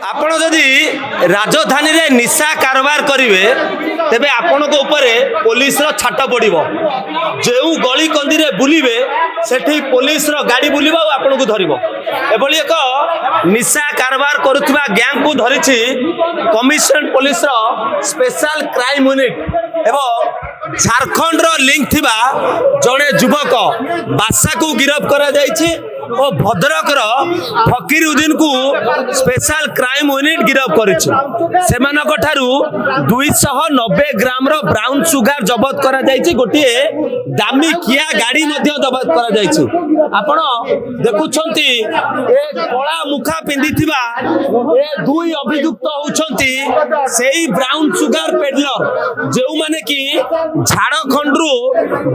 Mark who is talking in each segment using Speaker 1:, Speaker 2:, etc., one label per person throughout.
Speaker 1: आपण जदि राजधानी रे निशा कारोबार करिवे तेबे आपण को ऊपर पुलिस रो छाट पड़िबो। जेउ गली कंदी रे बुलिबे सेठी पुलिस रो गाड़ी बुलिबो आ आपण को धरिबो। एभली एक निशा कारोबार करुवा गैंग को धरिछि कमिशनरेट पुलिस रो स्पेशल क्राइम यूनिट एवं झारखंड रो लिंक थिबा जड़े युवक बासा को गिरफ्त करा जायछि और भद्रक फकीरुद्दीन को स्पेशल क्राइम यूनिट गिरफ्त करिछि। सेमानक ठारू 290 ग्राम रो ब्राउन सुगर जबत करा जायछि। गोटे दामी किया गाड़ी मध्य जबत करा जायछि। आपण देखुछंती ए कला मुखा पिंदिथिबा ए दुई अभियुक्त होउछंती सेही ब्राउन सुगर पेडलर जेउ माने कि झारखंड रु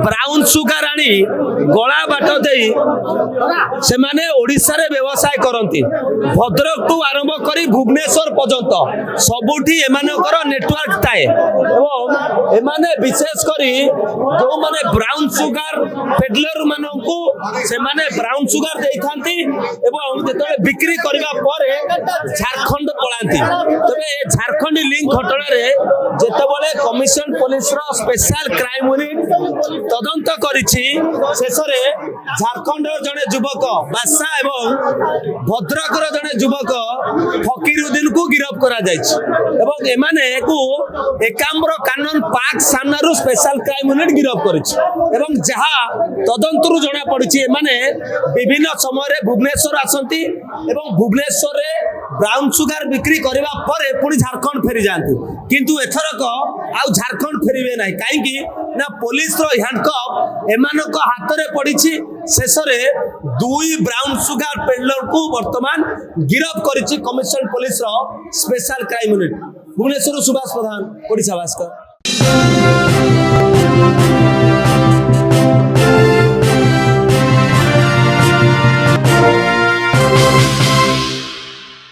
Speaker 1: ब्राउन सुगर आनी गला बाट देई से माने ओडिसा रे व्यवसाय करंती। भद्रक टू आरंभ करी भुवनेश्वर पर्यंत सबुठी एमानकर नेटवर्क थाए एवं एमाने विशेष करी जो माने ब्राउन सुगर पेडलर मानकू से माने ब्राउन सुगर देइथांती एवं जेतले बिक्री करबा परे झारखंड पळांती। तबे झारखंड लिंक घटना रे जेतेबेले कमिशन पुलिस रो स्पेशल क्राइम यूनिट तदंत करिछि शेषरे झारखंड जने युवक बासा एवं भद्रक जड़े युवक फकीरुद्दीन को गिरफ्त करा जायछि एवं एमाने को एकाम्र कानून पाक सामनारू स्पेशल क्राइम यूनिट गिरफ्त करिछि एवं जहा तदंतरु जणा पड़िछि एमाने विभिन्न समय रे भुवनेश्वर आसंती एवं भुवनेश्वर रे ब्राउन सुगर बिक्री करबा परे पुनी झारखंड फेरी जांती। किंतु एथरक आउ झारखंड फेरिबे नाही काईकि ना पुलिस रो हैंडकफ एमानक हाथ रे पड़िछि। शेषरे दुई ब्राउन सुगर पेडलर को वर्तमान गिरफ्त करिछि कमिशनरेट पुलिस रो special crime unit. Bhubaneswar Subhash Pradhan, Odisha Bhaskar.